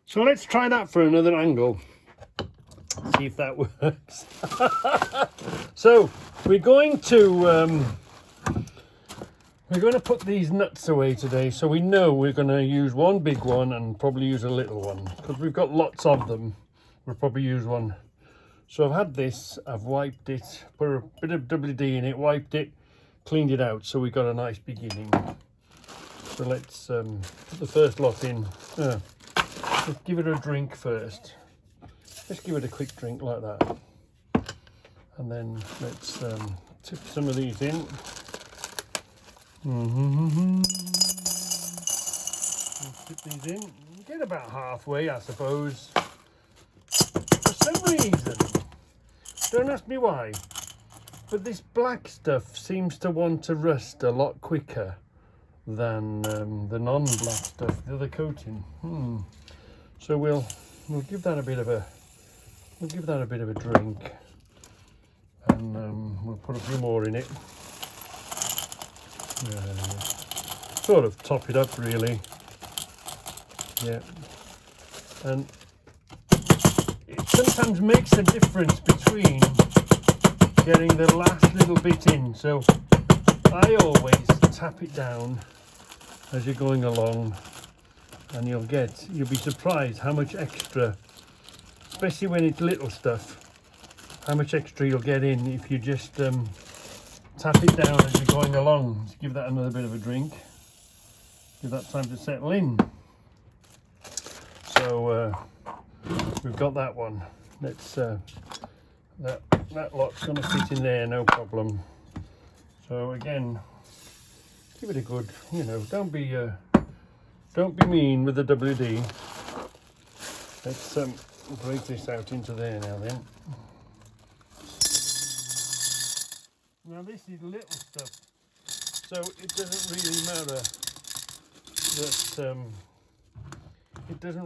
So let's try that for another angle. See if that works. So we're going to put these nuts away today. So we know we're going to use one big one and probably use a little one because we've got lots of them. We'll probably use one. So I've had this, I've wiped it, put a bit of WD in it, wiped it, cleaned it out, so we got a nice beginning. So let's put the first lot in. Let's give it a drink first. Let's give it a quick drink like that. And then let's tip some of these in. Let's tip these in. Get about halfway, I suppose. For some reason, don't ask me why, but this black stuff seems to want to rust a lot quicker than the non-black stuff, the other coating. So we'll give that a bit of a drink, and we'll put a few more in it. Sort of top it up, really. Yeah, and it sometimes makes a difference between getting the last little bit in. So I always tap it down as you're going along, and you'll be surprised how much extra, especially when it's little stuff, how much extra you'll get in if you just tap it down as you're going along. Just give that another bit of a drink, give that time to settle in. So we've got that one. Let's that lot's going to fit in there, no problem. So again, give it a good, don't be mean with the WD. Let's break this out into there now then. Now this is little stuff, so it doesn't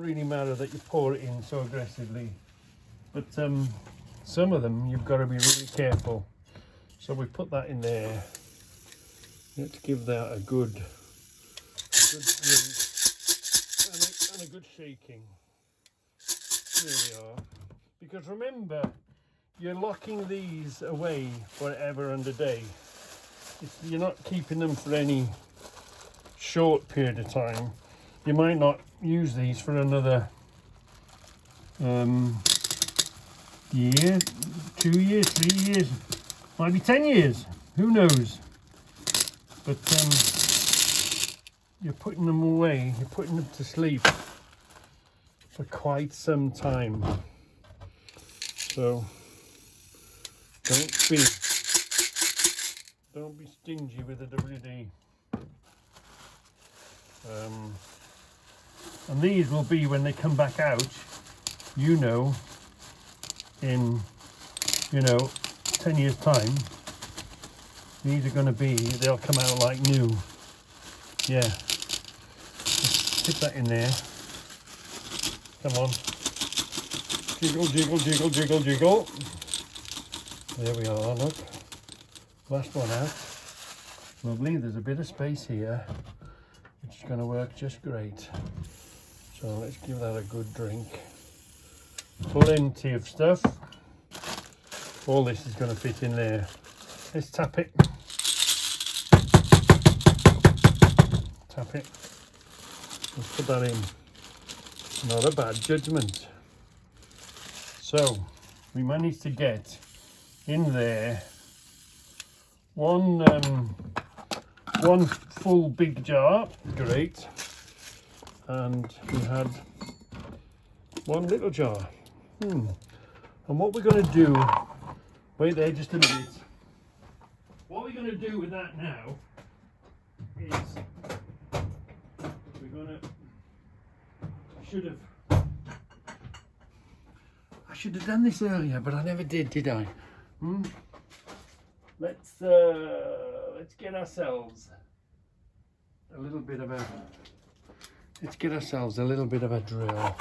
really matter that you pour it in so aggressively, but some of them you've got to be really careful. So we put that in there. Let's give that a good drink and a good shaking. Here we are. Because remember, you're locking these away forever and a day. You're not keeping them for any short period of time. You might not use these for another year, 2 years, 3 years, might be 10 years, who knows. But you're putting them away, you're putting them to sleep for quite some time. So don't be stingy with the WD. And these will be, when they come back out, in 10 years time, these are going to be, they'll come out like new. Yeah, let's stick that in there. Come on, jiggle, jiggle, jiggle, jiggle, jiggle. There we are, look, last one out. Lovely, there's a bit of space here, which is going to work just great. So let's give that a good drink. Plenty of stuff. All this is going to fit in there. Let's tap it. Tap it. Let's put that in. Not a bad judgment. So we managed to get in there one full big jar. Great. And we had one little jar. And what we're going to do, wait there just a minute. What we're going to do with that now is we're going to, I should have done this earlier, but I never did I? Let's get ourselves a little bit of a drill.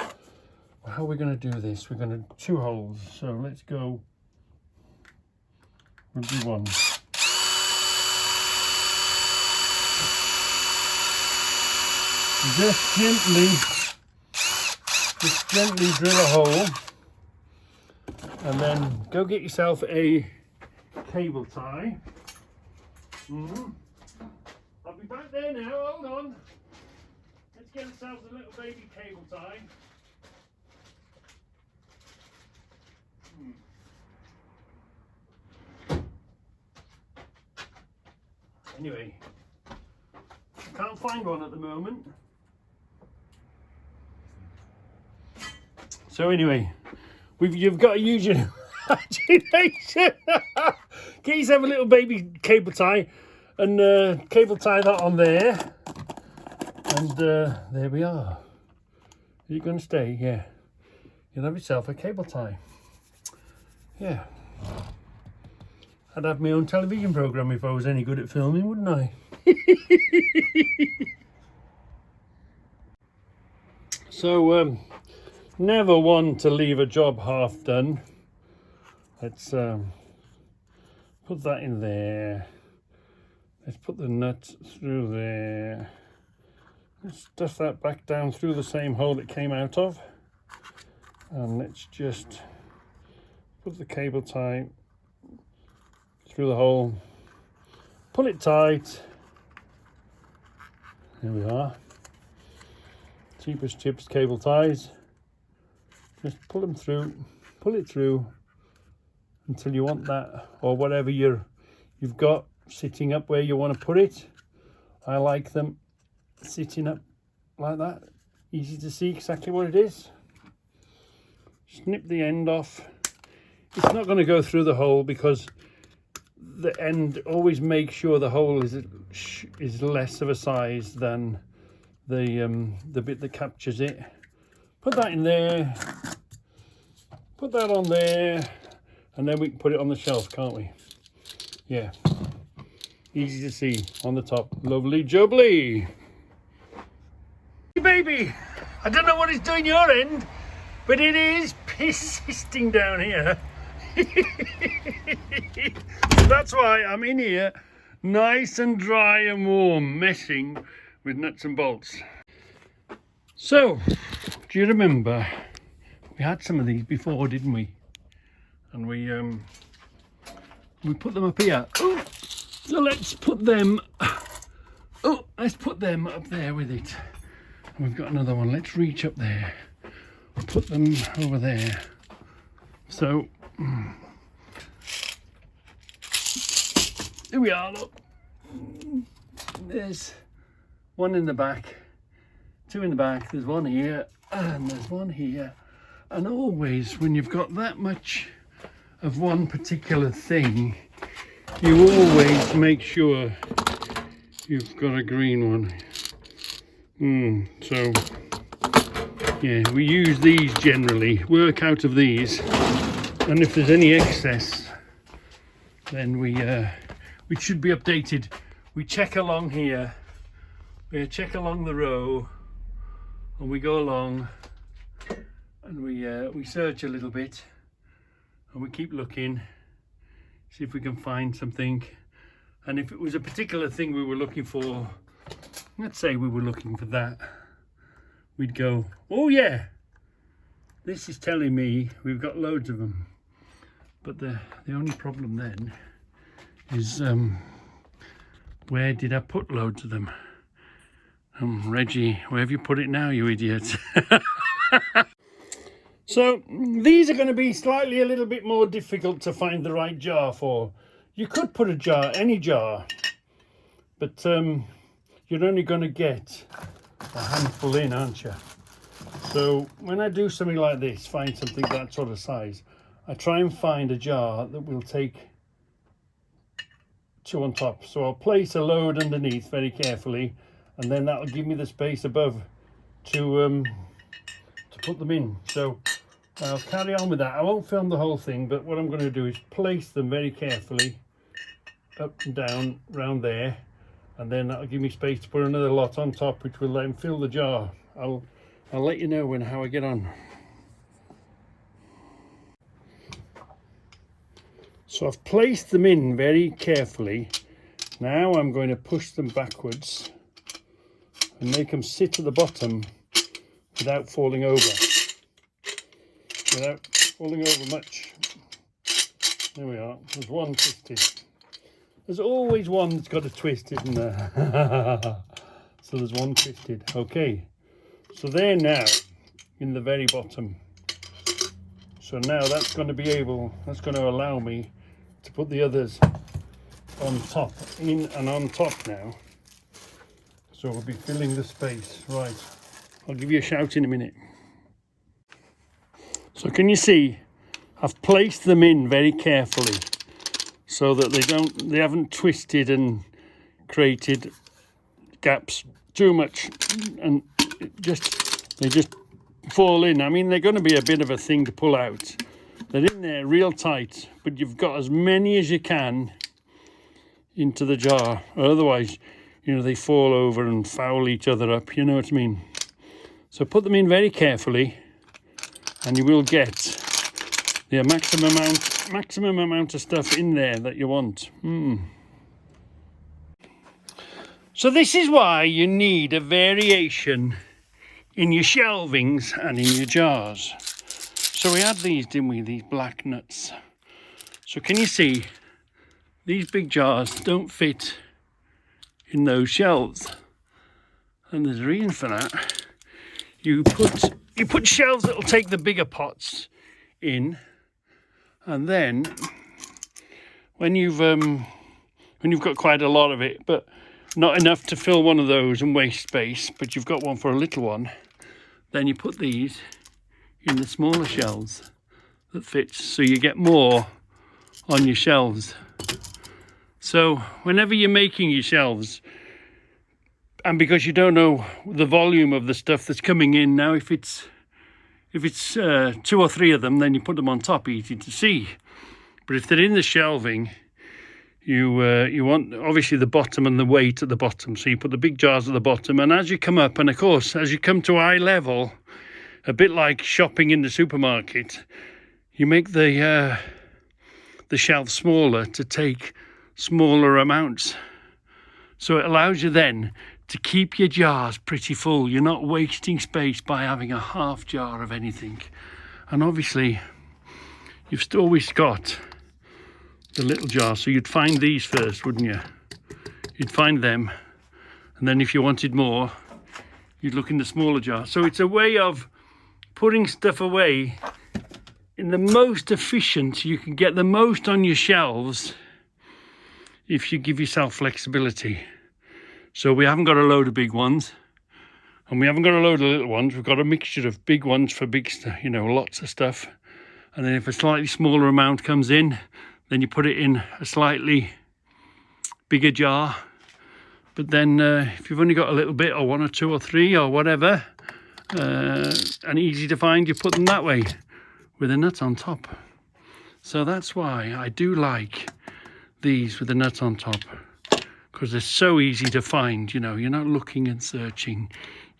How are we going to do this? We're going to 2 holes. So let's go. We'll do one. Just gently just gently drill a hole, and then go get yourself a cable tie. I'll be back there now, hold on. Let's get ourselves a little baby cable tie. Anyway, I can't find one at the moment. So anyway, you've got to use your imagination. Get yourself a little baby cable tie and cable tie that on there. And there we are. Is it going to stay? Yeah. You'll have yourself a cable tie. Yeah. I'd have my own television programme if I was any good at filming, wouldn't I? So, never one to leave a job half done. Let's put that in there. Let's put the nut through there. Let's stuff that back down through the same hole it came out of. And let's just put the cable tie through the hole, pull it tight. There we are. Cheapest chips cable ties. Just pull them through, pull it through until you want that, or whatever you've got sitting up where you want to put it. I like them sitting up like that. Easy to see exactly what it is. Snip the end off. It's not going to go through the hole because the end, always make sure the hole is less of a size than the bit that captures it. Put that in there, put that on there, and then we can put it on the shelf, can't we? Yeah, easy to see on the top. Lovely jubbly. Baby, I don't know what it's doing your end, but it is persisting down here. That's why I'm in here nice and dry and warm, messing with nuts and bolts. So, do you remember we had some of these before, didn't we? And we put them up here. Oh, so let's put them up there with it. And we've got another one. Let's reach up there. We'll put them over there. So here we are, look. There's one in the back, two in the back, there's one here, and there's one here. And always when you've got that much of one particular thing, you always make sure you've got a green one. So yeah, we use these generally, work out of these, and if there's any excess, then we should be updated. We check along here, we check along the row, and we go along, and we search a little bit, and we keep looking, see if we can find something. And if it was a particular thing we were looking for, let's say we were looking for that, we'd go, oh yeah, this is telling me we've got loads of them. But the only problem then is where did I put loads of them? Reggie, where have you put it now, you idiot? So these are going to be slightly a little bit more difficult to find the right jar for. You could put a jar, any jar, but you're only going to get a handful in, aren't you? So when I do something like this, find something that sort of size, I try and find a jar that will take two on top. So I'll place a load underneath very carefully, and then that'll give me the space above to put them in. So I'll carry on with that. I won't film the whole thing, but what I'm going to do is place them very carefully up and down round there, and then that'll give me space to put another lot on top, which will then fill the jar. I'll let you know how I get on. So I've placed them in very carefully. Now I'm going to push them backwards and make them sit at the bottom without falling over. without falling over much. There we are. There's one twisted. There's always one that's got a twist, isn't there? So there's one twisted. Okay. So they're now in the very bottom. So now that's going to allow me to put the others on top, in and on top now. So we'll be filling the space. Right. I'll give you a shout in a minute. So can you see? I've placed them in very carefully so that they haven't twisted and created gaps too much, and they just fall in. I mean, they're going to be a bit of a thing to pull out. They're in there real tight, but you've got as many as you can into the jar. Otherwise, you know, they fall over and foul each other up. You know what I mean? So put them in very carefully, and you will get the maximum amount of stuff in there that you want. So this is why you need a variation in your shelvings and in your jars. So we had these, didn't we? These black nuts. So can you see? These big jars don't fit in those shelves. And there's a reason for that. You put shelves that'll take the bigger pots in, and then when you've got quite a lot of it, but not enough to fill one of those and waste space, but you've got one for a little one, then you put these in the smaller shelves that fits, so you get more on your shelves. So whenever you're making your shelves, and because you don't know the volume of the stuff that's coming in now, if it's 2 or 3 of them, then you put them on top, easy to see. But if they're in the shelving, you want obviously the bottom and the weight at the bottom. So you put the big jars at the bottom, and as you come up, and of course as you come to eye level, a bit like shopping in the supermarket, you make the shelf smaller to take smaller amounts. So it allows you then to keep your jars pretty full. You're not wasting space by having a half jar of anything. And obviously you've always got the little jar, so you'd find these first, wouldn't you? You'd find them, and then if you wanted more, you'd look in the smaller jar. So it's a way of putting stuff away in the most efficient. You can get the most on your shelves if you give yourself flexibility. So we haven't got a load of big ones, and we haven't got a load of little ones. We've got a mixture of big ones for big stuff, you know, lots of stuff. And then if a slightly smaller amount comes in, then you put it in a slightly bigger jar. But then if you've only got a little bit, or 1 or 2 or 3 or whatever, and easy to find, you put them that way with a nut on top. So that's why I do like these with the nut on top, because they're so easy to find. You know, you're not looking and searching.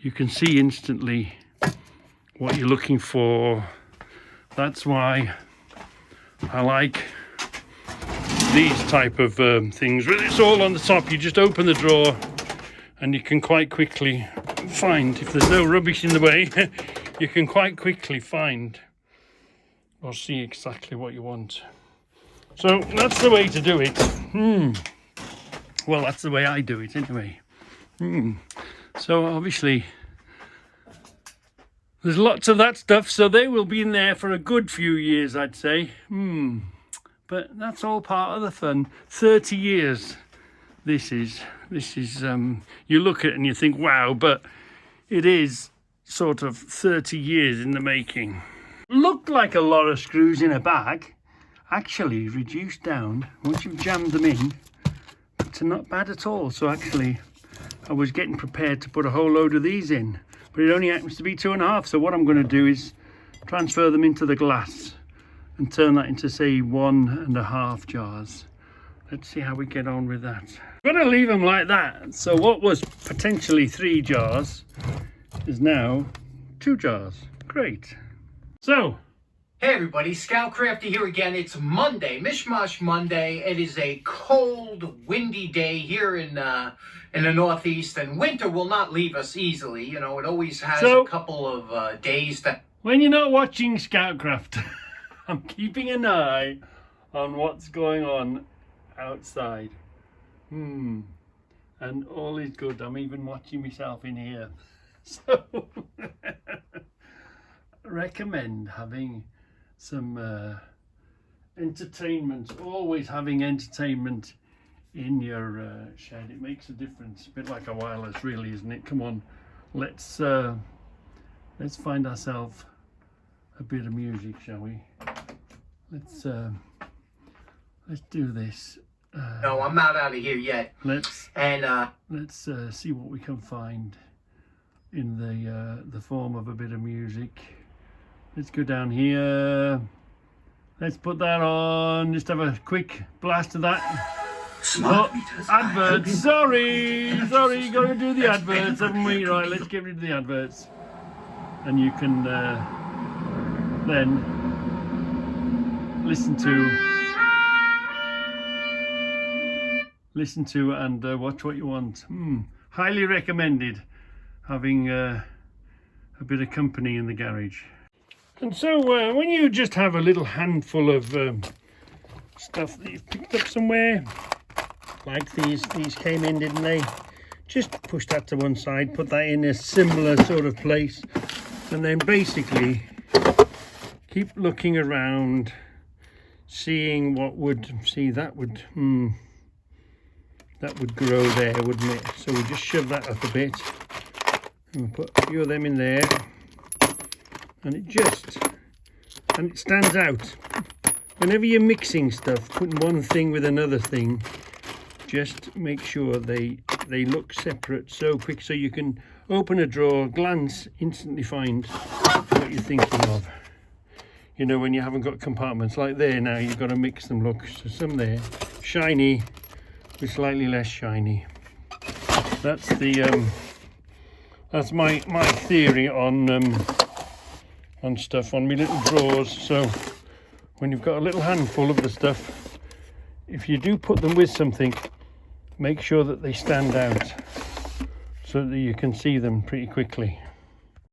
You can see instantly what you're looking for. That's why I like these type of things. It's all on the top. You just open the drawer and you can quite quickly find, if there's no rubbish in the way, you can quite quickly find or see exactly what you want. So that's the way to do it. Well, that's the way I do it anyway. So obviously there's lots of that stuff, so they will be in there for a good few years, I'd say. But that's all part of the fun. 30 years this is you look at it and you think, wow, but it is sort of 30 years in the making. Looked like a lot of screws in a bag, actually reduced down once you've jammed them in to not bad at all. So actually I was getting prepared to put a whole load of these in, but it only happens to be 2.5. So what I'm going to do is transfer them into the glass and turn that into, say, 1.5 jars. Let's see how we get on with that. I'm going to leave them like that. So what was potentially 3 jars is now 2 jars. Great. So, hey everybody, Scout Crafty here again. It's Monday, Mishmash Monday. It is a cold, windy day here in the Northeast, and winter will not leave us easily. You know, it always has a couple of days that when you're not watching Scoutcraft, I'm keeping an eye on what's going on outside. And all is good. I'm even watching myself in here. So recommend having some entertainment, always having entertainment in your shed. It makes a difference, a bit like a wireless really, isn't it? Come on, let's find ourselves a bit of music, shall we? Let's do this. No, I'm not out of here yet. Let's see what we can find in the form of a bit of music. Let's go down here. Let's put that on. Just have a quick blast of that. Smart meters. Adverts. Sorry, got to do the adverts, haven't we? Right, let's get rid of the adverts, and you can then listen to and watch what you want. Highly recommended having a bit of company in the garage. And so when you just have a little handful of stuff that you've picked up somewhere, like these came in, didn't they? Just push that to one side, put that in a similar sort of place, and then basically keep looking around, seeing what would, that would grow there, wouldn't it? So we just shove that up a bit, and we'll put a few of them in there, and it stands out. Whenever you're mixing stuff, putting one thing with another thing, just make sure they look separate so quick, so you can open a drawer, glance, instantly find what you're thinking of. You know, when you haven't got compartments like there now, you've got to mix them. Look, so some there shiny with slightly less shiny. That's the that's my theory on stuff, on my little drawers. So when you've got a little handful of the stuff, if you do put them with something, make sure that they stand out so that you can see them pretty quickly.